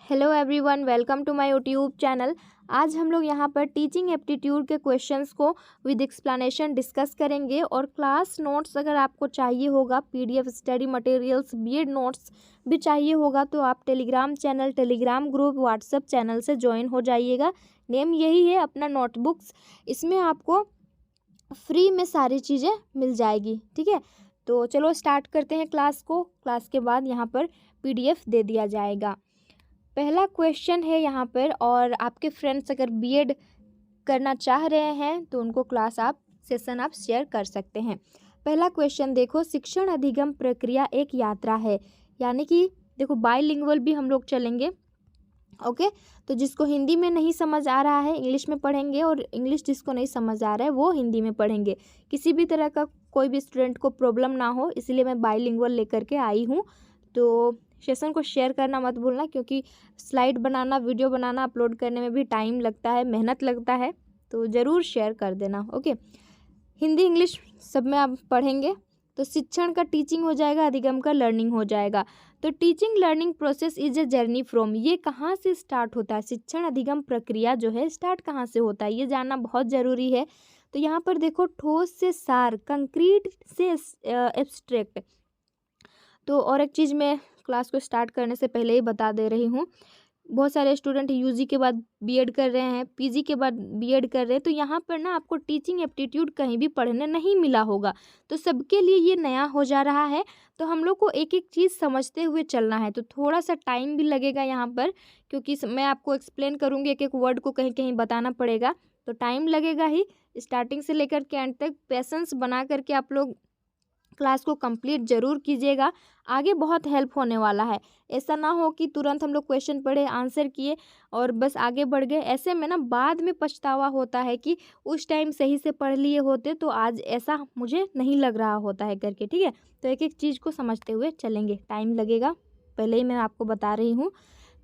Hello everyone, welcome to my YouTube channel. आज हम लोग यहाँ पर टीचिंग एप्टीट्यूड के क्वेश्चंस को विद एक्सप्लेनेशन डिस्कस करेंगे। और क्लास नोट्स अगर आपको चाहिए होगा, PDF study materials, BEd notes भी चाहिए होगा तो आप Telegram channel, Telegram group, WhatsApp channel से ज्वाइन हो जाइएगा। नेम यही है अपना नोटबुक्स। इसमें आपको फ्री में सारी चीज़ें मिल जाएगी। ठीक है, तो चलो स्टार्ट करते हैं क्लास को। क्लास के बाद यहाँ पर पीडीएफ दे दिया जाएगा। पहला क्वेश्चन है यहाँ पर, और आपके फ्रेंड्स अगर बीएड करना चाह रहे हैं तो उनको क्लास सेशन आप शेयर कर सकते हैं। पहला क्वेश्चन देखो, शिक्षण अधिगम प्रक्रिया एक यात्रा है। यानी कि देखो बाइलिंगुअल भी हम लोग चलेंगे। ओके, तो जिसको हिंदी में नहीं समझ आ रहा है इंग्लिश में पढ़ेंगे, और इंग्लिश जिसको नहीं समझ आ रहा है वो हिंदी में पढ़ेंगे। किसी भी तरह का कोई भी स्टूडेंट को प्रॉब्लम ना हो, इसलिए मैं बाइलिंगुअल लेकर के आई हूँ। तो सेशन को शेयर करना मत भूलना, क्योंकि स्लाइड बनाना, वीडियो बनाना, अपलोड करने में भी टाइम लगता है, मेहनत लगता है, तो ज़रूर शेयर कर देना। ओके, हिंदी इंग्लिश सब में आप पढ़ेंगे। तो शिक्षण का टीचिंग हो जाएगा, अधिगम का लर्निंग हो जाएगा। तो teaching learning process is a journey from, ये कहाँ से स्टार्ट होता है? शिक्षण अधिगम प्रक्रिया जो है स्टार्ट कहाँ से होता है, ये जानना बहुत ज़रूरी है। तो यहाँ पर देखो, ठोस से सार, कंक्रीट से एब्स्ट्रैक्ट। तो और एक चीज़ मैं क्लास को स्टार्ट करने से पहले ही बता दे रही हूँ, बहुत सारे स्टूडेंट यूजी के बाद बीएड कर रहे हैं, पीजी के बाद बीएड कर रहे हैं। तो यहाँ पर ना आपको टीचिंग एप्टीट्यूड कहीं भी पढ़ने नहीं मिला होगा, तो सबके लिए ये नया हो जा रहा है। तो हम लोग को एक एक चीज़ समझते हुए चलना है, तो थोड़ा सा टाइम भी लगेगा यहाँ पर, क्योंकि मैं आपको एक्सप्लेन करूँगी, एक एक वर्ड को कहीं कहीं बताना पड़ेगा, तो टाइम लगेगा ही। स्टार्टिंग से लेकर के एंड तक पेशेंस बना करके आप लोग क्लास को कंप्लीट ज़रूर कीजिएगा। आगे बहुत हेल्प होने वाला है। ऐसा ना हो कि तुरंत हम लोग क्वेश्चन पढ़े, आंसर किए और बस आगे बढ़ गए। ऐसे में ना बाद में पछतावा होता है कि उस टाइम सही से पढ़ लिए होते तो आज ऐसा मुझे नहीं लग रहा होता है करके। ठीक है, तो एक एक चीज़ को समझते हुए चलेंगे, टाइम लगेगा, पहले ही मैं आपको बता रही हूँ।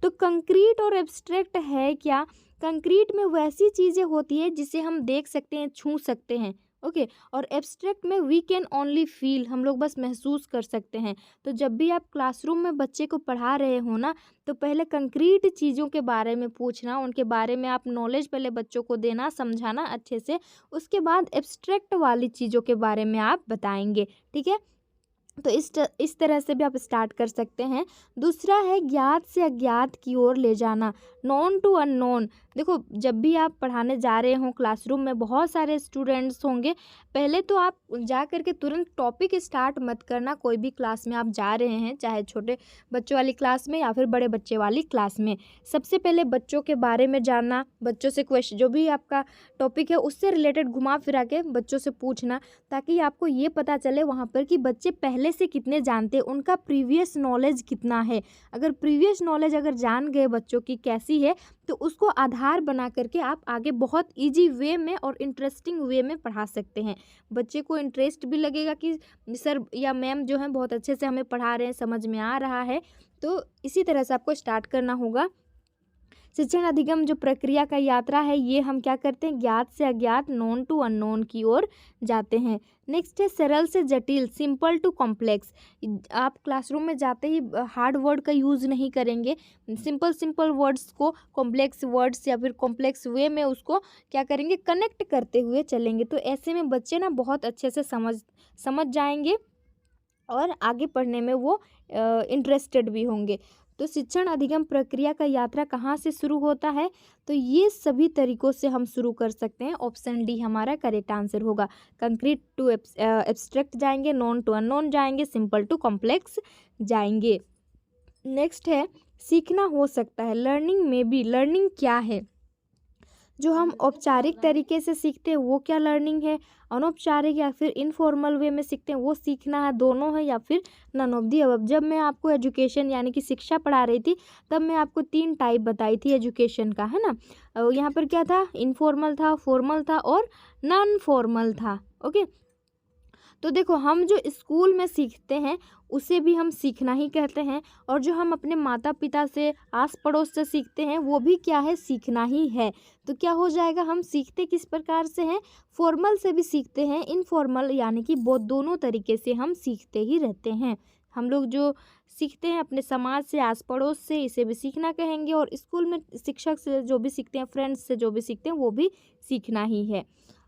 तो कंक्रीट और एब्स्ट्रैक्ट है क्या? कंक्रीट में वैसी चीज़ें होती है जिसे हम देख सकते हैं, छू सकते हैं। ओके, और एब्स्ट्रैक्ट में वी कैन ओनली फील, हम लोग बस महसूस कर सकते हैं। तो जब भी आप क्लासरूम में बच्चे को पढ़ा रहे हो ना, तो पहले कंक्रीट चीज़ों के बारे में पूछना, उनके बारे में आप नॉलेज पहले बच्चों को देना, समझाना अच्छे से। उसके बाद एब्स्ट्रैक्ट वाली चीज़ों के बारे में आप बताएंगे। ठीक है, तो इस तरह से भी आप स्टार्ट कर सकते हैं। दूसरा है ज्ञात से अज्ञात की ओर ले जाना, नॉन टू अननोन। देखो जब भी आप पढ़ाने जा रहे हो, क्लासरूम में बहुत सारे स्टूडेंट्स होंगे, पहले तो आप जा करके तुरंत टॉपिक स्टार्ट मत करना। कोई भी क्लास में आप जा रहे हैं, चाहे छोटे बच्चों वाली क्लास में या फिर बड़े बच्चे वाली क्लास में, सबसे पहले बच्चों के बारे में जानना, बच्चों से क्वेश्चन, जो भी आपका टॉपिक है उससे रिलेटेड घुमा फिरा के बच्चों से पूछना, ताकि आपको ये पता चले वहाँ पर कि बच्चे पहले से कितने जानते हैं, उनका प्रीवियस नॉलेज कितना है। अगर प्रीवियस नॉलेज अगर जान गए बच्चों की कैसी है, तो उसको आधार बना करके आप आगे बहुत इजी वे में और इंटरेस्टिंग वे में पढ़ा सकते हैं। बच्चे को इंटरेस्ट भी लगेगा कि सर या मैम जो है बहुत अच्छे से हमें पढ़ा रहे हैं, समझ में आ रहा है। तो इसी तरह से आपको स्टार्ट करना होगा। शिक्षण अधिगम जो प्रक्रिया का यात्रा है, ये हम क्या करते हैं, ज्ञात से अज्ञात, नोन टू अननोन की ओर जाते हैं। नेक्स्ट है सरल से जटिल, सिंपल टू कॉम्प्लेक्स। आप क्लासरूम में जाते ही हार्ड वर्ड का यूज़ नहीं करेंगे, सिंपल वर्ड्स को कॉम्प्लेक्स वर्ड्स या फिर कॉम्प्लेक्स वे में उसको क्या करेंगे, कनेक्ट करते हुए चलेंगे। तो ऐसे में बच्चे ना बहुत अच्छे से समझ जाएंगे और आगे पढ़ने में वो इंटरेस्टेड भी होंगे। तो शिक्षण अधिगम प्रक्रिया का यात्रा कहाँ से शुरू होता है? तो ये सभी तरीकों से हम शुरू कर सकते हैं। ऑप्शन डी हमारा करेक्ट आंसर होगा। कंक्रीट टू एब्स्ट्रैक्ट जाएंगे, नॉन टू अननोन जाएंगे, सिंपल टू कॉम्प्लेक्स जाएंगे। नेक्स्ट है सीखना हो सकता है, लर्निंग में भी। लर्निंग क्या है? जो हम औपचारिक तरीके से सीखते हैं वो क्या लर्निंग है, अनौपचारिक या फिर इनफॉर्मल वे में सीखते हैं वो सीखना है, दोनों है, या फिर नन ऑफ दी अबव। जब मैं आपको एजुकेशन यानी कि शिक्षा पढ़ा रही थी, तब मैं आपको 3 टाइप बताई थी एजुकेशन का, है ना। यहाँ पर क्या था, इनफॉर्मल था, फॉर्मल था और नॉन फॉर्मल था। ओके, तो देखो हम जो स्कूल में सीखते हैं उसे भी हम सीखना ही कहते हैं, और जो हम अपने माता पिता से, आस पड़ोस से सीखते हैं वो भी क्या है, सीखना ही है। तो क्या हो जाएगा, हम सीखते किस प्रकार से हैं, फॉर्मल से भी सीखते हैं, इनफॉर्मल यानी कि वो दोनों तरीके से हम सीखते ही रहते हैं। हम लोग जो सीखते हैं अपने समाज से, आस पड़ोस से, इसे भी सीखना कहेंगे। और स्कूल में शिक्षक से जो भी सीखते हैं, फ्रेंड्स से जो भी सीखते हैं, वो भी सीखना ही है।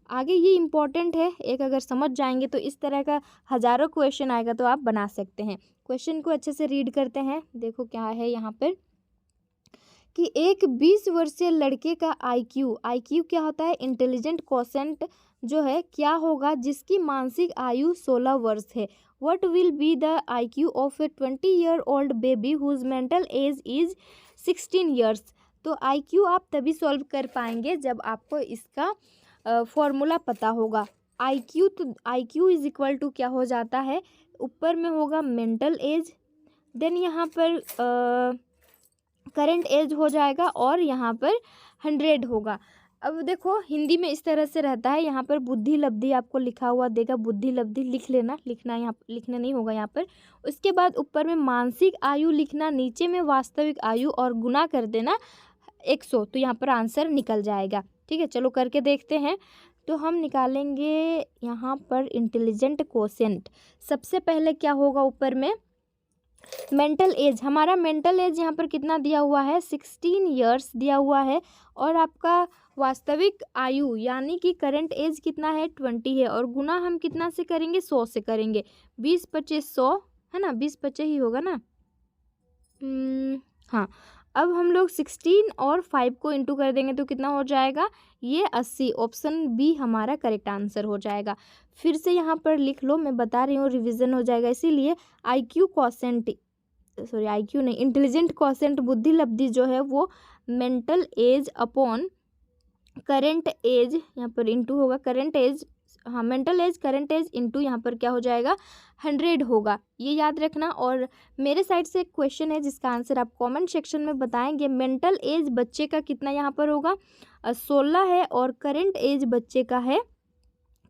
आगे ये इम्पॉर्टेंट है, एक अगर समझ जाएंगे तो इस तरह का हज़ारों क्वेश्चन आएगा तो आप बना सकते हैं। क्वेश्चन को अच्छे से रीड करते हैं। देखो क्या है यहाँ पर कि एक 20 वर्षीय लड़के का आईक्यू क्या होता है, इंटेलिजेंट क्वोशेंट जो है, क्या होगा जिसकी मानसिक आयु 16 वर्ष है। What will be the IQ of a 20-year-old baby whose mental age is 16 years. तो आईक्यू आप तभी सॉल्व कर पाएंगे जब आपको इसका फॉर्मूला पता होगा। आईक्यू इज इक्वल टू क्या हो जाता है, ऊपर में होगा मेंटल एज, देन यहाँ पर करंट एज हो जाएगा और यहाँ पर 100 होगा। अब देखो हिंदी में इस तरह से रहता है, यहाँ पर बुद्धि लब्धि आपको लिखा हुआ देगा, बुद्धि लब्धि लिख लेना, लिखना यहाँ लिखना नहीं होगा यहाँ पर। उसके बाद ऊपर में मानसिक आयु लिखना, नीचे में वास्तविक आयु और गुना कर देना 100, तो यहाँ पर आंसर निकल जाएगा। ठीक है, चलो करके देखते हैं। तो हम निकालेंगे यहाँ पर इंटेलिजेंट क्वोशेंट। सबसे पहले क्या होगा, ऊपर में मेंटल एज, हमारा मेंटल एज यहाँ पर कितना दिया हुआ है, 16 ईयर्स दिया हुआ है। और आपका वास्तविक आयु यानी कि करंट एज कितना है, 20 है। और गुना हम कितना से करेंगे, 100 से करेंगे। 20 25 100 है ना, 20 25 ही होगा ना। हाँ, अब हम लोग 16 और 5 को इंटू कर देंगे तो कितना हो जाएगा, ये 80। ऑप्शन बी हमारा करेक्ट आंसर हो जाएगा। फिर से यहाँ पर लिख लो, मैं बता रही हूँ, रिवीजन हो जाएगा। इसीलिए आईक्यू नहीं, इंटेलिजेंट क्वोशेंट बुद्धि लब्धि जो है वो mental age upon current age, यहाँ पर इंटू होगा करेंट एज, हाँ mental age current age into यहाँ पर क्या हो जाएगा, 100 होगा, ये याद रखना। और मेरे साइड से एक क्वेश्चन है जिसका आंसर आप कमेंट सेक्शन में बताएंगे। मेंटल एज बच्चे का कितना यहाँ पर होगा, 16 है, और करंट एज बच्चे का है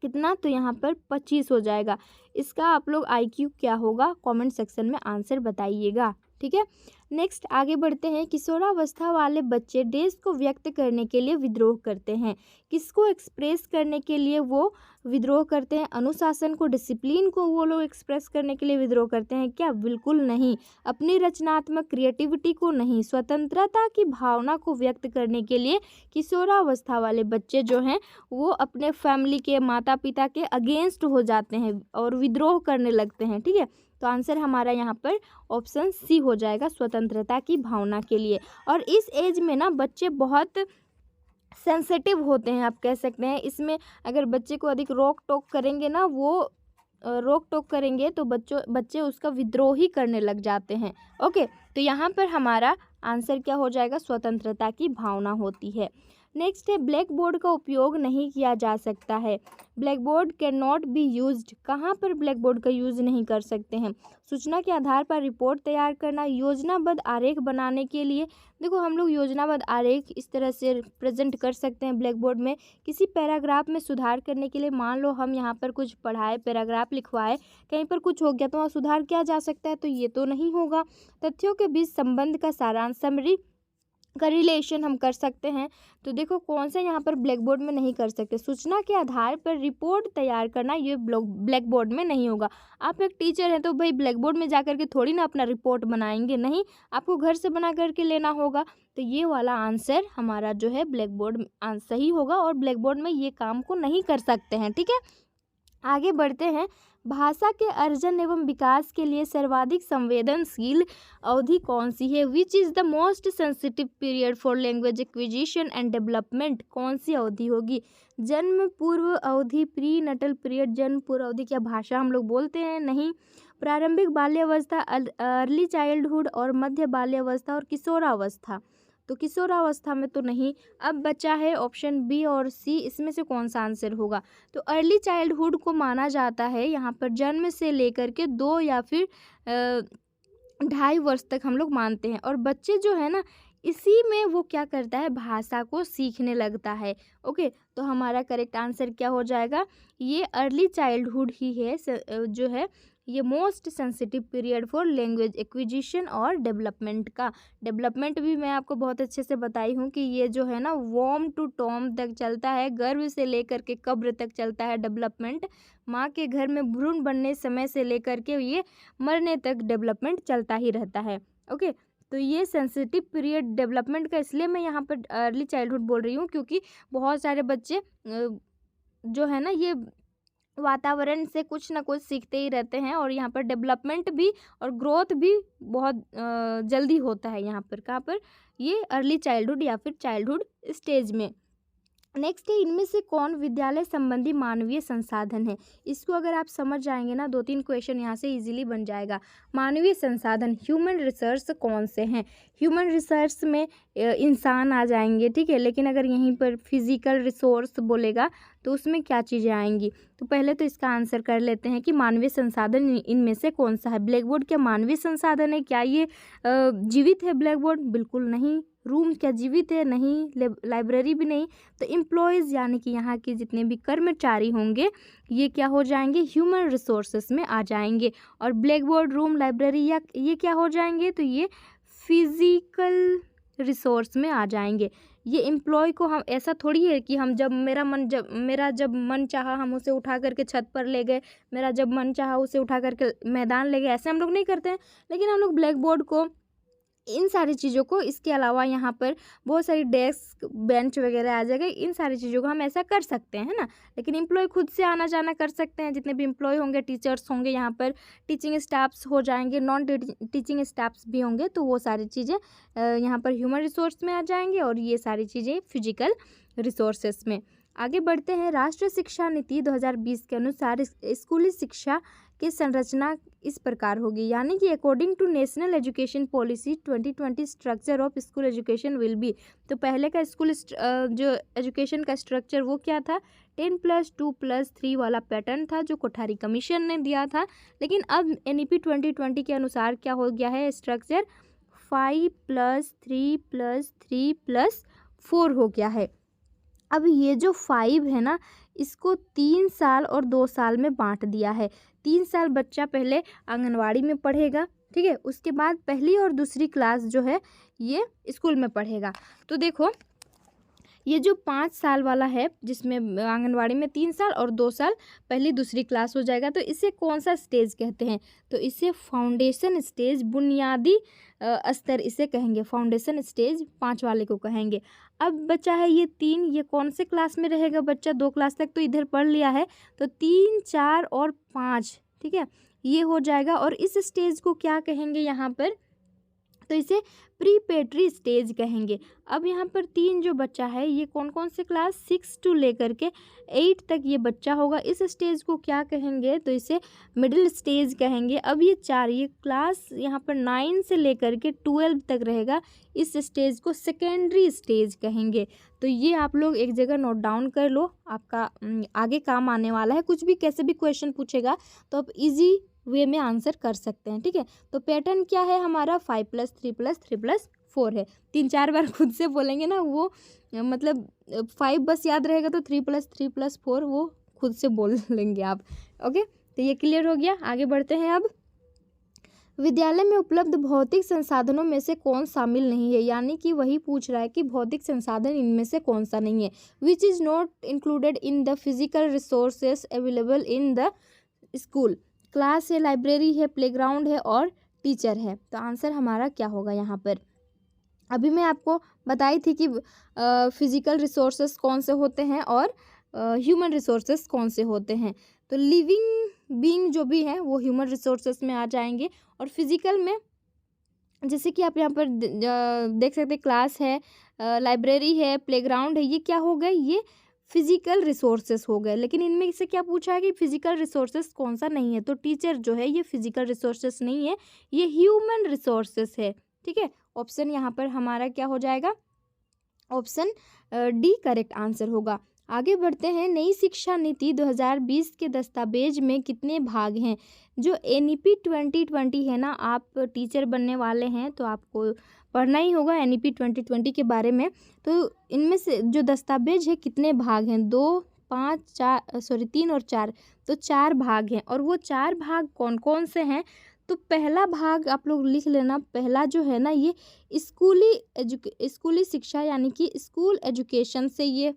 कितना, तो यहाँ पर 25 हो जाएगा। इसका आप लोग आईक्यू क्या होगा कमेंट सेक्शन में आंसर बताइएगा। ठीक है, नेक्स्ट आगे बढ़ते हैं। किशोरावस्था वाले बच्चे देश को व्यक्त करने के लिए विद्रोह करते हैं। किसको एक्सप्रेस करने के लिए वो विद्रोह करते हैं, अनुशासन को, डिसिप्लिन को वो लोग एक्सप्रेस करने के लिए विद्रोह करते हैं क्या, बिल्कुल नहीं। अपनी रचनात्मक क्रिएटिविटी को नहीं, स्वतंत्रता की भावना को व्यक्त करने के लिए किशोरावस्था वाले बच्चे जो हैं वो अपने फैमिली के, माता पिता के अगेंस्ट हो जाते हैं और विद्रोह करने लगते हैं। ठीक है, तो आंसर हमारा यहाँ पर ऑप्शन सी हो जाएगा, स्वतंत्रता की भावना के लिए। और इस एज में ना बच्चे बहुत सेंसिटिव होते हैं, आप कह सकते हैं। इसमें अगर बच्चे को अधिक रोक टोक करेंगे ना, वो रोक टोक करेंगे तो बच्चे उसका विद्रोह ही करने लग जाते हैं। ओके, तो यहाँ पर हमारा आंसर क्या हो जाएगा, स्वतंत्रता की भावना होती है। नेक्स्ट है, ब्लैक बोर्ड का उपयोग नहीं किया जा सकता है। Black board can not be used, कहाँ पर ब्लैक बोर्ड का यूज़ नहीं कर सकते हैं। सूचना के आधार पर रिपोर्ट तैयार करना, योजनाबद्ध आरेख बनाने के लिए। देखो हम लोग योजनाबद्ध आरेख इस तरह से प्रेजेंट कर सकते हैं ब्लैक बोर्ड में। किसी पैराग्राफ में सुधार करने के लिए, मान लो हम यहाँ पर कुछ पढ़ाए, पैराग्राफ लिखवाए, कहीं पर कुछ हो गया तो वहाँ सुधार किया जा सकता है, तो ये तो नहीं होगा। तथ्यों के बीच संबंध का सारांश, समरी का रिलेशन हम कर सकते हैं। तो देखो कौन सा यहाँ पर ब्लैक बोर्ड में नहीं कर सकते। सूचना के आधार पर रिपोर्ट तैयार करना, ये ब्लैक बोर्ड में नहीं होगा। आप एक टीचर हैं तो भाई ब्लैक बोर्ड में जा करके थोड़ी ना अपना रिपोर्ट बनाएंगे, नहीं, आपको घर से बना करके लेना होगा। तो ये वाला आंसर हमारा जो है ब्लैक बोर्ड सही होगा, और ब्लैक बोर्ड में ये काम को नहीं कर सकते हैं। ठीक है, आगे बढ़ते हैं। भाषा के अर्जन एवं विकास के लिए सर्वाधिक संवेदनशील अवधि कौन सी है, which is the most sensitive period for language acquisition and development, कौन सी अवधि होगी। जन्म पूर्व अवधि, प्री नटल पीरियड, जन्म पूर्व अवधि क्या भाषा हम लोग बोलते हैं, नहीं। प्रारंभिक बाल्यावस्था, अर्ली चाइल्डहुड, और मध्य बाल्यावस्था और किशोरावस्था, तो किशोरावस्था में तो नहीं। अब बचा है ऑप्शन बी और सी, इसमें से कौन सा आंसर होगा। तो अर्ली चाइल्डहुड को माना जाता है यहाँ पर जन्म से लेकर के 2 या फिर 2.5 वर्ष तक हम लोग मानते हैं। और बच्चे जो है ना, इसी में वो क्या करता है, भाषा को सीखने लगता है। ओके, तो हमारा करेक्ट आंसर क्या हो जाएगा, ये अर्ली चाइल्डहुड ही है जो है ये most sensitive period for language acquisition और डेवलपमेंट का। डेवलपमेंट भी मैं आपको बहुत अच्छे से बताई हूँ कि ये जो है ना वॉर्म टू टॉम तक चलता है, गर्भ से लेकर के कब्र तक चलता है डेवलपमेंट। माँ के घर में भ्रूण बनने समय से लेकर के ये मरने तक डेवलपमेंट चलता ही रहता है। ओके, तो ये सेंसिटिव पीरियड डेवलपमेंट का इसलिए मैं यहाँ पर अर्ली चाइल्डहुड बोल रही हूँ क्योंकि बहुत सारे बच्चे जो है ना ये वातावरण से कुछ ना कुछ सीखते ही रहते हैं और यहाँ पर डेवलपमेंट भी और ग्रोथ भी बहुत जल्दी होता है यहाँ पर। कहाँ पर? ये अर्ली चाइल्डहुड या फिर चाइल्डहुड स्टेज में। नेक्स्ट है, इनमें से कौन विद्यालय संबंधी मानवीय संसाधन है? इसको अगर आप समझ जाएंगे ना, 2-3 क्वेश्चन यहाँ से इजीली बन जाएगा। मानवीय संसाधन ह्यूमन रिसोर्स कौन से हैं? ह्यूमन रिसोर्स में इंसान आ जाएंगे, ठीक है, लेकिन अगर यहीं पर फिजिकल रिसोर्स बोलेगा तो उसमें क्या चीज़ें आएंगी? तो पहले तो इसका आंसर कर लेते हैं कि मानवीय संसाधन इनमें से कौन सा है। ब्लैक बोर्ड क्या मानवीय संसाधन है? क्या ये जीवित है ब्लैक बोर्ड? बिल्कुल नहीं। रूम क्या जीवित है? नहीं। लाइब्रेरी भी नहीं। तो एम्प्लॉयज़ यानी कि यहाँ के जितने भी कर्मचारी होंगे ये क्या हो जाएंगे? ह्यूमन रिसोर्सेस में आ जाएंगे। और ब्लैक बोर्ड, रूम, लाइब्रेरी या ये क्या हो जाएंगे? तो ये फिजिकल रिसोर्स में आ जाएंगे। ये एम्प्लॉय को हम ऐसा थोड़ी है कि हम मेरा जब मन चाहा हम उसे उठा करके छत पर ले गए, मेरा जब मन चाहा उसे उठा करके मैदान ले गए, ऐसे हम लोग नहीं करते हैं। लेकिन हम लोग ब्लैक बोर्ड को, इन सारी चीज़ों को, इसके अलावा यहाँ पर बहुत सारी डेस्क, बेंच वगैरह आ जाएगा, इन सारी चीज़ों को हम ऐसा कर सकते हैं, है ना। लेकिन एम्प्लॉय खुद से आना जाना कर सकते हैं। जितने भी एम्प्लॉय होंगे, टीचर्स होंगे, यहाँ पर टीचिंग स्टाफ्स हो जाएंगे, नॉन टीचिंग स्टाफ्स भी होंगे, तो वो सारी चीज़ें यहाँ पर ह्यूमन रिसोर्स में आ जाएंगे और ये सारी चीज़ें फिजिकल रिसोर्सेस में। आगे बढ़ते हैं। राष्ट्रीय शिक्षा नीति 2020 के अनुसार स्कूली शिक्षा की संरचना इस प्रकार होगी, यानी कि according to national education policy 2020 structure of school education will be. तो पहले का स्कूल जो एजुकेशन का स्ट्रक्चर वो क्या था? 10+2+3 वाला पैटर्न था जो कोठारी कमीशन ने दिया था। लेकिन अब NEP 2020 के अनुसार क्या हो गया है स्ट्रक्चर? 5+3+3+4 हो गया है। अब ये जो 5 है ना, इसको 3 साल और 2 साल में बांट दिया है। 3 साल बच्चा पहले आंगनवाड़ी में पढ़ेगा, ठीक है, उसके बाद पहली और दूसरी क्लास जो है ये स्कूल में पढ़ेगा। तो देखो ये जो 5 साल वाला है जिसमें आंगनवाड़ी में 3 साल और 2 साल पहली दूसरी क्लास हो जाएगा, तो इसे कौन सा स्टेज कहते हैं? तो इसे फाउंडेशन स्टेज, बुनियादी स्तर इसे कहेंगे। फाउंडेशन स्टेज 5 वाले को कहेंगे। अब बच्चा है ये 3, ये कौन से क्लास में रहेगा बच्चा? 2 क्लास तक तो इधर पढ़ लिया है, तो 3, 4 और 5, ठीक है, ये हो जाएगा। और इस स्टेज को क्या कहेंगे यहाँ पर? तो इसे प्रीपेट्री स्टेज कहेंगे। अब यहाँ पर 3 जो बच्चा है ये कौन कौन से क्लास? 6 टू लेकर के 8 तक ये बच्चा होगा। इस स्टेज को क्या कहेंगे? तो इसे मिडिल स्टेज कहेंगे। अब ये 4, ये क्लास यहाँ पर 9 से लेकर के 12 तक रहेगा, इस स्टेज को सेकेंडरी स्टेज कहेंगे। तो ये आप लोग एक जगह नोट डाउन कर लो, आपका आगे काम आने वाला है। कुछ भी कैसे भी क्वेश्चन पूछेगा तो आप इजी वे में आंसर कर सकते हैं, ठीक है। तो पैटर्न क्या है हमारा? 5+3+3+4 है। 3-4 बार खुद से बोलेंगे ना, वो मतलब 5 बस याद रहेगा तो 3+3+4 वो खुद से बोल लेंगे आप। ओके, तो ये क्लियर हो गया। आगे बढ़ते हैं। अब विद्यालय में उपलब्ध भौतिक संसाधनों में से कौन शामिल नहीं है, यानी कि वही पूछ रहा है कि भौतिक संसाधन इनमें से कौन सा नहीं है। Which is not included in the physical resources available in the school. Class है, लाइब्रेरी है, प्लेग्राउंड है और टीचर है। तो आंसर हमारा क्या होगा यहाँ पर? अभी मैं आपको बताई थी कि फिजिकल रिसोर्सेस कौन से होते हैं और ह्यूमन रिसोर्सेस कौन से होते हैं। तो लिविंग बीइंग जो भी है वो ह्यूमन रिसोर्सेस में आ जाएंगे। और फिजिकल में जैसे कि आप यहाँ पर देख सकते हैं, क्लास है, लाइब्रेरी है, प्लेग्राउंड है, ये क्या हो गए? ये फिजिकल रिसोर्सेस हो गए। लेकिन इनमें से क्या पूछा है कि फिजिकल रिसोर्सेस कौन सा नहीं है? तो टीचर जो है ये फिजिकल रिसोर्सेस नहीं है, ये ह्यूमन रिसोर्सेस है, ठीक है। ऑप्शन यहाँ पर हमारा क्या हो जाएगा? ऑप्शन डी करेक्ट आंसर होगा। आगे बढ़ते हैं। नई शिक्षा नीति 2020 के दस्तावेज में कितने भाग हैं? जो NEP 2020 है ना, आप टीचर बनने वाले हैं तो आपको पढ़ना ही होगा NEP 2020 के बारे में। तो इनमें से जो दस्तावेज है कितने भाग हैं? 2, 3 और 4, तो 4 भाग हैं। और वो 4 भाग कौन कौन से हैं? तो पहला भाग आप लोग लिख लेना, पहला जो है ना ये स्कूली शिक्षा यानी कि स्कूल एजुकेशन से ये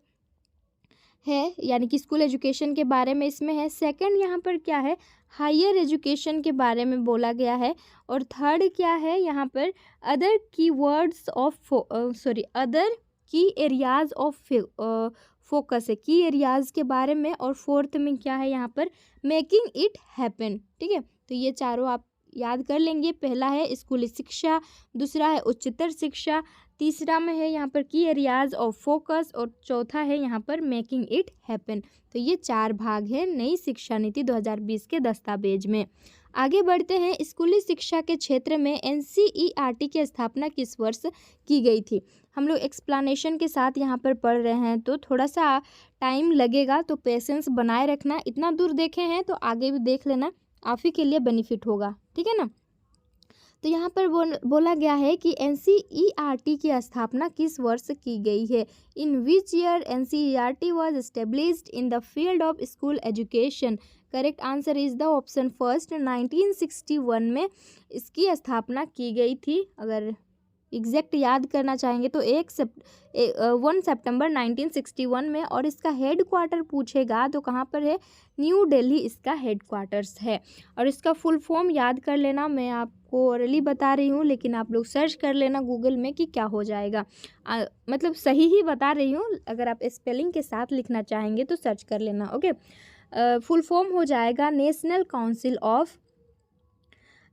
है, यानी कि स्कूल एजुकेशन के बारे में इसमें है। सेकंड यहाँ पर क्या है? हायर एजुकेशन के बारे में बोला गया है। और थर्ड क्या है यहाँ पर? अदर की एरियाज ऑफ फोकस है, की एरियाज के बारे में। और फोर्थ में क्या है यहाँ पर? Making it happen. ठीक है, तो ये चारों आप याद कर लेंगे। पहला है स्कूली शिक्षा, दूसरा है उच्चतर शिक्षा, तीसरा में है यहाँ पर की एरियाज ऑफ फोकस, और चौथा है यहाँ पर मेकिंग इट हैपन। तो ये 4 भाग हैं नई शिक्षा नीति 2020 के दस्तावेज में। आगे बढ़ते हैं। स्कूली शिक्षा के क्षेत्र में NCERT की स्थापना किस वर्ष की गई थी? हम लोग एक्सप्लेनेशन के साथ यहाँ पर पढ़ रहे हैं तो थोड़ा सा टाइम लगेगा, तो पेशेंस बनाए रखना। इतना दूर देखे हैं तो आगे भी देख लेना, आप ही के लिए बेनिफिट होगा। ठीक है ना? तो यहाँ पर बोला गया है कि NCERT की स्थापना किस वर्ष की गई है? In which year NCERT was established in the field of school education? Correct answer is the option first, 1961 में इसकी स्थापना की गई थी। अगर एग्जैक्ट याद करना चाहेंगे तो 1 सितंबर 1961 में। और इसका हेड क्वार्टर पूछेगा तो कहाँ पर है? न्यू दिल्ली इसका हेड क्वार्टर्स है। और इसका फुल फॉर्म याद कर लेना, मैं आपको ओरली बता रही हूँ, लेकिन आप लोग सर्च कर लेना गूगल में कि क्या हो जाएगा। मतलब सही ही बता रही हूँ, अगर आप स्पेलिंग के साथ लिखना चाहेंगे तो सर्च कर लेना। ओके, फुल फॉर्म हो जाएगा national council of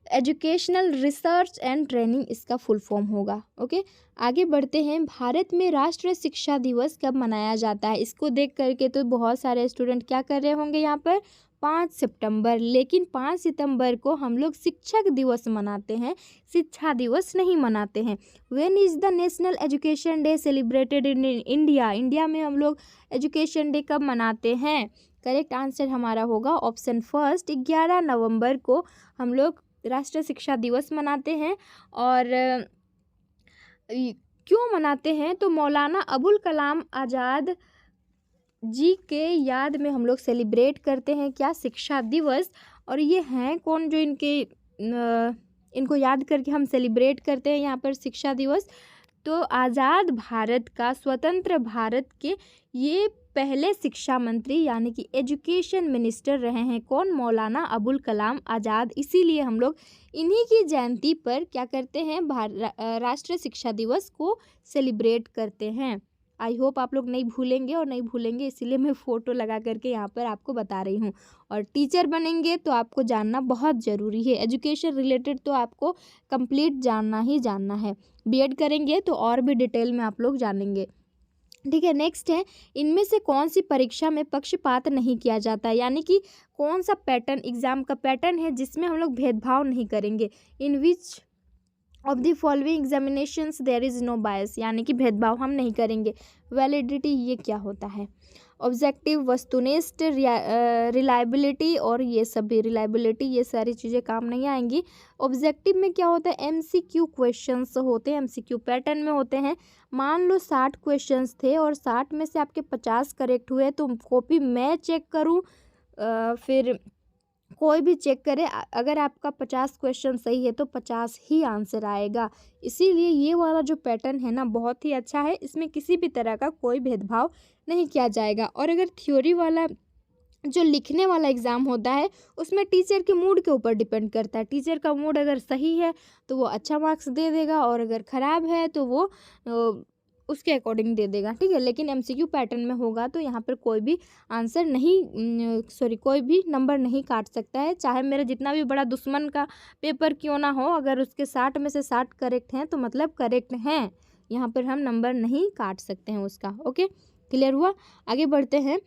educational research and training, इसका फुल फॉर्म होगा। ओके, आगे बढ़ते हैं। भारत में राष्ट्रीय शिक्षा दिवस कब मनाया जाता है? इसको देख करके तो बहुत सारे स्टूडेंट क्या कर रहे होंगे यहाँ पर? 5 सितंबर। लेकिन 5 सितंबर को हम लोग शिक्षक दिवस मनाते हैं, शिक्षा दिवस नहीं मनाते हैं। When is the national education day celebrated in India? India में हम लोग एजुकेशन डे कब मनाते हैं? करेक्ट आंसर हमारा होगा ऑप्शन फर्स्ट, 11 नवंबर को हम लोग राष्ट्रीय शिक्षा दिवस मनाते हैं। और क्यों मनाते हैं? तो मौलाना अबुल कलाम आज़ाद जी के याद में हम लोग सेलिब्रेट करते हैं क्या? शिक्षा दिवस। और ये हैं कौन जो इनको याद करके हम सेलिब्रेट करते हैं यहाँ पर शिक्षा दिवस? तो आज़ाद भारत का, स्वतंत्र भारत के ये पहले शिक्षा मंत्री यानी कि एजुकेशन मिनिस्टर रहे हैं। कौन? मौलाना अबुल कलाम आज़ाद। इसीलिए हम लोग इन्हीं की जयंती पर क्या करते हैं? राष्ट्रीय शिक्षा दिवस को सेलिब्रेट करते हैं। आई होप आप लोग नहीं भूलेंगे, और नहीं भूलेंगे इसीलिए मैं फ़ोटो लगा करके यहाँ पर आपको बता रही हूँ। और टीचर बनेंगे तो आपको जानना बहुत ज़रूरी है, एजुकेशन रिलेटेड तो आपको कंप्लीट जानना ही जानना है। बीएड करेंगे तो और भी डिटेल में आप लोग जानेंगे। ठीक है, नेक्स्ट है, इनमें से कौन सी परीक्षा में पक्षपात नहीं किया जाता है? यानी कि कौन सा पैटर्न, एग्ज़ाम का पैटर्न है जिसमें हम लोग भेदभाव नहीं करेंगे? In which of the following examinations there is no bias, यानी कि भेदभाव हम नहीं करेंगे। वैलिडिटी ये क्या होता है? ऑब्जेक्टिव, वस्तुनिष्ठ, रिलायबिलिटी, और ये सभी रिलायबिलिटी ये सारी चीज़ें काम नहीं आएंगी। ऑब्जेक्टिव में क्या होता है? MCQ क्वेश्चंस होते हैं, MCQ पैटर्न में होते हैं। मान लो 60 क्वेश्चंस थे और 60 में से आपके 50 करेक्ट हुए, तो कॉपी मैं चेक करूँ फिर कोई भी चेक करे, अगर आपका 50 क्वेश्चन सही है तो 50 ही आंसर आएगा। इसीलिए ये वाला जो पैटर्न है ना बहुत ही अच्छा है, इसमें किसी भी तरह का कोई भेदभाव नहीं किया जाएगा। और अगर थ्योरी वाला जो लिखने वाला एग्ज़ाम होता है उसमें टीचर के मूड के ऊपर डिपेंड करता है। टीचर का मूड अगर सही है तो वो अच्छा मार्क्स दे देगा, और अगर ख़राब है तो वो उसके अकॉर्डिंग दे देगा। ठीक है, लेकिन MCQ पैटर्न में होगा तो यहाँ पर कोई भी आंसर नहीं कोई भी नंबर नहीं काट सकता है, चाहे मेरा जितना भी बड़ा दुश्मन का पेपर क्यों ना हो। अगर उसके 60 में से 60 करेक्ट हैं तो मतलब करेक्ट हैं, यहाँ पर हम नंबर नहीं काट सकते हैं उसका। ओके, क्लियर हुआ? आगे बढ़ते हैं।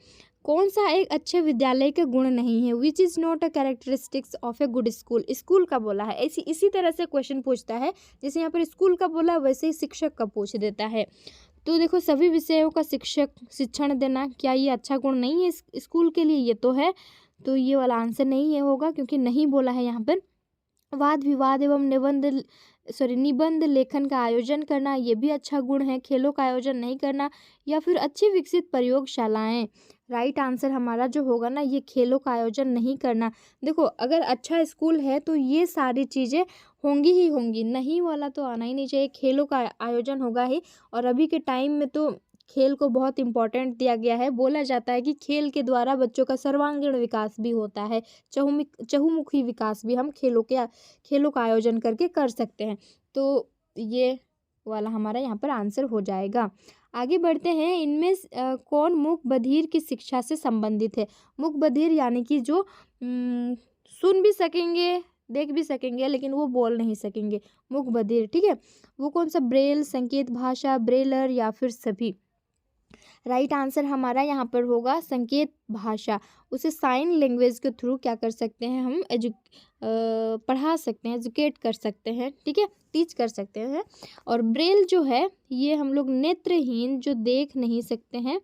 कौन सा एक अच्छे विद्यालय का गुण नहीं है? Which is not a characteristics of a good school? School का बोला है, इसी तरह से क्वेश्चन पूछता है, जैसे यहाँ पर स्कूल का बोला वैसे ही शिक्षक का पूछ देता है। तो देखो, सभी विषयों का शिक्षण देना, क्या ये अच्छा गुण नहीं है स्कूल के लिए? ये तो है, तो ये वाला आंसर नहीं है होगा, क्योंकि नहीं बोला है यहाँ पर। वाद विवाद एवं निबंध निबंध लेखन का आयोजन करना, ये भी अच्छा गुण है। खेलों का आयोजन नहीं करना, या फिर अच्छी विकसित प्रयोगशालाएं। राइट आंसर हमारा जो होगा ना, ये खेलों का आयोजन नहीं करना। देखो, अगर अच्छा स्कूल है तो ये सारी चीज़ें होंगी ही होंगी, नहीं वाला तो आना ही नहीं चाहिए। खेलों का आयोजन होगा ही। और अभी के टाइम में तो खेल को बहुत इम्पोर्टेंट दिया गया है। बोला जाता है कि खेल के द्वारा बच्चों का सर्वांगीण विकास भी होता है, चहुमुखी विकास भी हम खेलों का आयोजन करके कर सकते हैं। तो ये वाला हमारा यहाँ पर आंसर हो जाएगा। आगे बढ़ते हैं। इनमें कौन मूक बधिर की शिक्षा से संबंधित है? मूक बधिर यानी कि जो सुन भी सकेंगे, देख भी सकेंगे, लेकिन वो बोल नहीं सकेंगे, मूक बधिर। ठीक है, वो कौन सा? ब्रेल, संकेत भाषा, ब्रेलर, या फिर सभी? राइट आंसर हमारा यहाँ पर होगा संकेत भाषा। उसे साइन लैंग्वेज के थ्रू क्या कर सकते हैं हम? पढ़ा सकते हैं, एजुकेट कर सकते हैं। ठीक है, टीच कर सकते हैं। और ब्रेल जो है, ये हम लोग नेत्रहीन जो देख नहीं सकते हैं,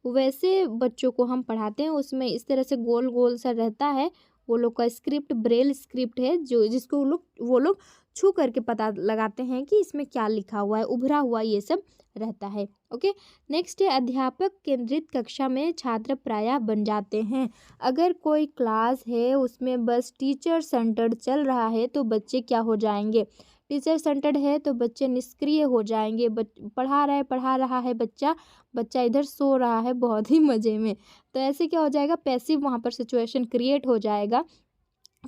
वैसे बच्चों को हम पढ़ाते हैं। उसमें इस तरह से गोल गोल सा रहता है, वो लोग का स्क्रिप्ट ब्रेल स्क्रिप्ट है, जो जिसको वो लोग छू करके पता लगाते हैं कि इसमें क्या लिखा हुआ है, उभरा हुआ ये सब रहता है। ओके, नेक्स्ट है अध्यापक केंद्रित कक्षा में छात्र प्रायः बन जाते हैं। अगर कोई क्लास है उसमें बस टीचर सेंटर्ड चल रहा है तो बच्चे क्या हो जाएंगे? टीचर सेंटर्ड है तो बच्चे निष्क्रिय हो जाएंगे। पढ़ा रहा है बच्चा इधर सो रहा है बहुत ही मज़े में, तो ऐसे क्या हो जाएगा? पैसिव वहाँ पर सिचुएशन क्रिएट हो जाएगा।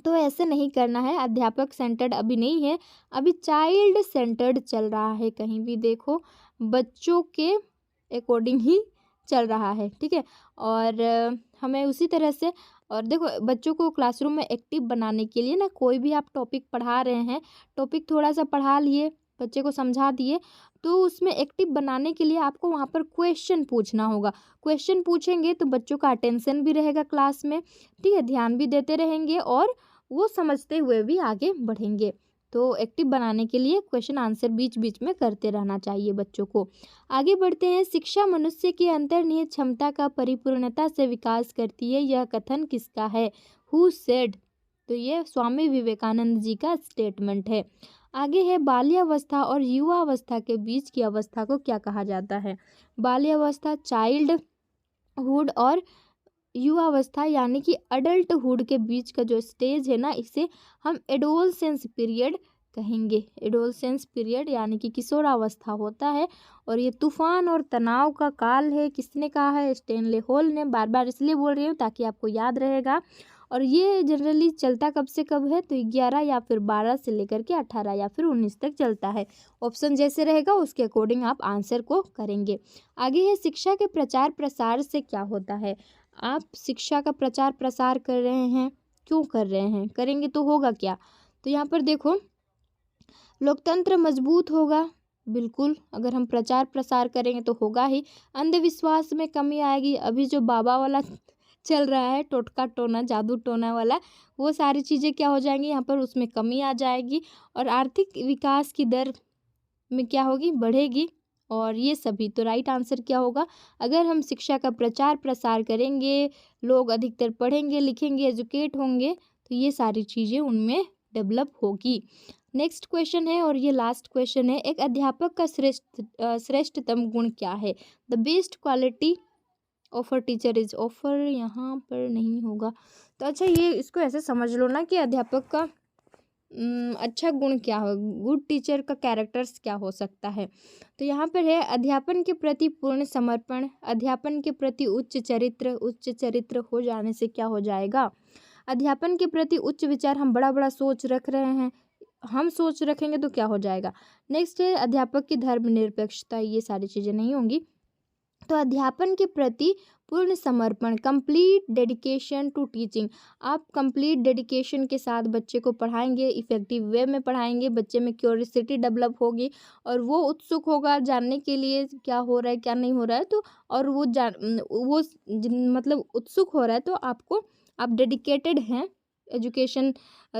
तो ऐसे नहीं करना है। अध्यापक सेंटर्ड अभी नहीं है, अभी चाइल्ड सेंटर्ड चल रहा है। कहीं भी देखो, बच्चों के अकॉर्डिंग ही चल रहा है। ठीक है, और हमें उसी तरह से, और देखो, बच्चों को क्लासरूम में एक्टिव बनाने के लिए ना, कोई भी आप टॉपिक पढ़ा रहे हैं, टॉपिक थोड़ा सा पढ़ा लिए, बच्चे को समझा दिए, तो उसमें एक्टिव बनाने के लिए आपको वहाँ पर क्वेश्चन पूछना होगा। क्वेश्चन पूछेंगे तो बच्चों का अटेंशन भी रहेगा क्लास में। ठीक है, ध्यान भी देते रहेंगे और वो समझते हुए भी आगे बढ़ेंगे। तो एक्टिव बनाने के लिए क्वेश्चन आंसर बीच बीच में करते रहना चाहिए बच्चों को। आगे बढ़ते हैं। शिक्षा मनुष्य की अंतर्निहित क्षमता का परिपूर्णता से विकास करती है, यह कथन किसका है? Who said? तो ये स्वामी विवेकानंद जी का स्टेटमेंट है। आगे है बाल्यावस्था और युवावस्था के बीच की अवस्था को क्या कहा जाता है? बाल्यावस्था चाइल्डहुड, और युवावस्था यानी कि अडल्टहुड के बीच का जो स्टेज है ना, इसे हम एडोलसेंस पीरियड कहेंगे। एडोलसेंस पीरियड यानी कि किशोरावस्था होता है, और ये तूफान और तनाव का काल है। किसने कहा है? स्टेनले हॉल ने। बार बार इसलिए बोल रही हूँ ताकि आपको याद रहेगा। और ये जनरली चलता कब से कब है? तो 11 या फिर 12 से लेकर के 18 या फिर 19 तक चलता है। ऑप्शन जैसे रहेगा उसके अकॉर्डिंग आप आंसर को करेंगे। आगे है शिक्षा के प्रचार प्रसार से क्या होता है? आप शिक्षा का प्रचार प्रसार कर रहे हैं, क्यों कर रहे हैं? करेंगे तो होगा क्या? तो यहाँ पर देखो, लोकतंत्र मजबूत होगा। बिल्कुल, अगर हम प्रचार प्रसार करेंगे तो होगा ही। अंधविश्वास में कमी आएगी। अभी जो बाबा वाला चल रहा है, टोटका टोना, जादू टोना वाला, वो सारी चीज़ें क्या हो जाएंगी यहाँ पर? उसमें कमी आ जाएगी। और आर्थिक विकास की दर में क्या होगी? बढ़ेगी। और ये सभी, तो राइट आंसर क्या होगा? अगर हम शिक्षा का प्रचार प्रसार करेंगे, लोग अधिकतर पढ़ेंगे लिखेंगे, एजुकेट होंगे, तो ये सारी चीज़ें उनमें डेवलप होगी। नेक्स्ट क्वेश्चन है, और ये लास्ट क्वेश्चन है। एक अध्यापक का श्रेष्ठतम गुण क्या है? The best quality of a teacher is, offer यहाँ पर नहीं होगा। तो अच्छा, ये इसको ऐसे समझ लो ना कि अध्यापक का अच्छा गुण क्या हो, गुड टीचर का कैरेक्टर्स क्या हो सकता है? तो यहाँ पर है अध्यापन के प्रति पूर्ण समर्पण, अध्यापन के प्रति उच्च चरित्र हो जाने से क्या हो जाएगा? अध्यापन के प्रति उच्च विचार, हम बड़ा बड़ा सोच रख रहे हैं, हम सोच रखेंगे तो क्या हो जाएगा? नेक्स्ट है अध्यापक की धर्मनिरपेक्षता, ये सारी चीज़ें नहीं होंगी। तो अध्यापन के प्रति पूर्ण समर्पण, कंप्लीट डेडिकेशन टू टीचिंग, आप कंप्लीट डेडिकेशन के साथ बच्चे को पढ़ाएंगे, इफ़ेक्टिव वे में पढ़ाएंगे, बच्चे में क्यूरियोसिटी डेवलप होगी और वो उत्सुक होगा जानने के लिए क्या हो रहा है क्या नहीं हो रहा है। तो और मतलब उत्सुक हो रहा है, तो आप डेडिकेटेड हैं एजुकेशन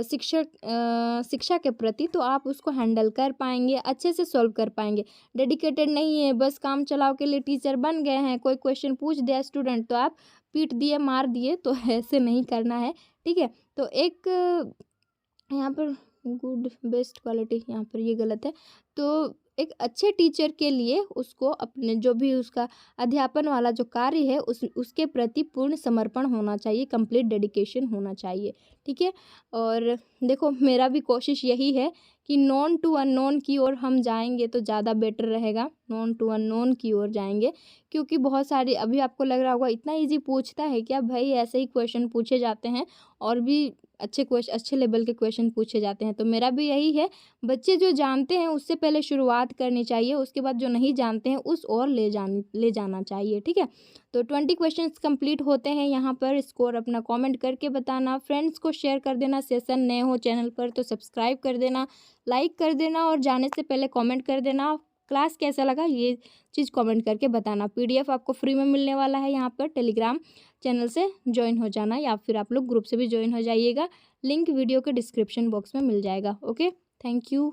शिक्षा के प्रति, तो आप उसको हैंडल कर पाएंगे, अच्छे से सॉल्व कर पाएंगे। डेडिकेटेड नहीं है, बस काम चलाओ के लिए टीचर बन गए हैं, कोई क्वेश्चन पूछ दिया स्टूडेंट तो आप पीट दिए, मार दिए, तो ऐसे नहीं करना है। ठीक है, तो एक यहाँ पर गुड बेस्ट क्वालिटी, यहाँ पर ये गलत है। तो एक अच्छे टीचर के लिए उसको अपने जो भी उसका अध्यापन वाला जो कार्य है उसके प्रति पूर्ण समर्पण होना चाहिए, कंप्लीट डेडिकेशन होना चाहिए। ठीक है, और देखो मेरा भी कोशिश यही है कि नॉन टू अननोन की ओर हम जाएंगे तो ज़्यादा बेटर रहेगा, नॉन टू अननोन की ओर जाएंगे, क्योंकि बहुत सारी अभी आपको लग रहा होगा इतना इजी पूछता है क्या भाई, ऐसे ही क्वेश्चन पूछे जाते हैं और भी अच्छे लेवल के क्वेश्चन पूछे जाते हैं। तो मेरा भी यही है, बच्चे जो जानते हैं उससे पहले शुरुआत करनी चाहिए, उसके बाद जो नहीं जानते हैं उस ओर ले जाना चाहिए। ठीक है, तो 20 क्वेश्चंस कंप्लीट होते हैं यहाँ पर। स्कोर अपना कमेंट करके बताना, फ्रेंड्स को शेयर कर देना, सेशन नए हो चैनल पर तो सब्सक्राइब कर देना, लाइक कर देना और जाने से पहले कमेंट कर देना। क्लास कैसा लगा ये चीज़ कमेंट करके बताना। पीडीएफ आपको फ्री में मिलने वाला है, यहाँ पर टेलीग्राम चैनल से ज्वाइन हो जाना या फिर आप लोग ग्रुप से भी ज्वाइन हो जाइएगा, लिंक वीडियो के डिस्क्रिप्शन बॉक्स में मिल जाएगा। Okay, thank you.